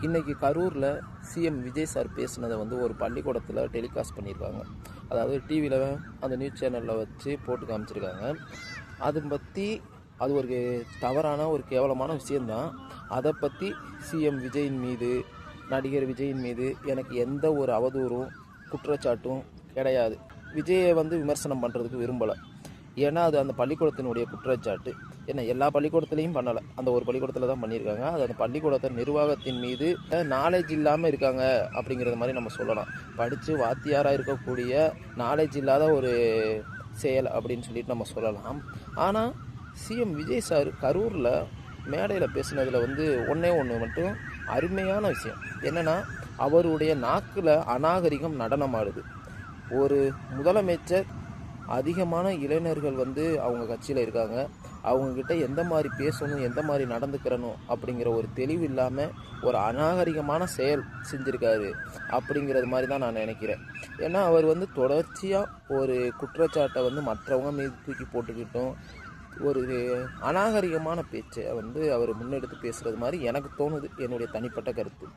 இன்றைக்கி கரூரில் CM Vijay sir பேசுனதை வந்து ஒரு பள்ளிக்கூடத்தில் டெலிகாஸ்ட் பண்ணியிருக்காங்க. அதாவது டிவியில் அந்த நியூஸ் சேனலில் வச்சு போட்டு காமிச்சிருக்காங்க. அதை பற்றி அது ஒரு தவறான ஒரு கேவலமான விஷயந்தான். அதை பற்றி சிஎம் விஜயின் மீது, நடிகர் விஜயின் மீது எனக்கு எந்த ஒரு அவதூறும் குற்றச்சாட்டும் கிடையாது. விஜயை வந்து விமர்சனம் பண்ணுறதுக்கு விரும்பலை. ஏன்னா அது அந்த பள்ளிக்கூடத்தினுடைய குற்றச்சாட்டு. என்ன எல்லா பள்ளிக்கூடத்துலேயும் பண்ணலை, அந்த ஒரு பள்ளிக்கூடத்தில் தான் பண்ணியிருக்காங்க. அது அந்த பள்ளிக்கூடத்தை நிர்வாகத்தின் மீது நாலேஜ் இல்லாமல் இருக்காங்க அப்படிங்கிறது மாதிரி நம்ம சொல்லலாம். படித்து வாத்தியாராக இருக்கக்கூடிய நாலேஜ் இல்லாத ஒரு செயல் அப்படின்னு சொல்லிட்டு நம்ம சொல்லலாம். ஆனால் சிஎம் விஜய் சார் கரூரில் மேடையில் பேசுனதில் வந்து ஒன்றே மட்டும் அருமையான விஷயம் என்னென்னா, அவருடைய நாக்கில் அநாகரிகம் நடனமாடுது. ஒரு முதலமைச்சர் அதிகமான இளைஞர்கள் வந்து அவங்க கட்சியில் இருக்காங்க. அவங்கக்கிட்ட எந்த மாதிரி பேசணும், எந்த மாதிரி நடந்துக்கிறணும் அப்படிங்கிற ஒரு தெளிவு இல்லாமல் ஒரு அநாகரிகமான செயல் செஞ்சுருக்காரு அப்படிங்கிறது மாதிரி தான் நான் நினைக்கிறேன். ஏன்னா அவர் வந்து தொடர்ச்சியாக ஒரு குற்றச்சாட்டை வந்து மற்றவங்க மீது தூக்கி போட்டுக்கிட்டும் ஒரு அநாகரிகமான பேச்சை வந்து அவர் முன்னெடுத்து பேசுகிறது மாதிரி எனக்கு தோணுது, என்னுடைய தனிப்பட்ட கருத்து.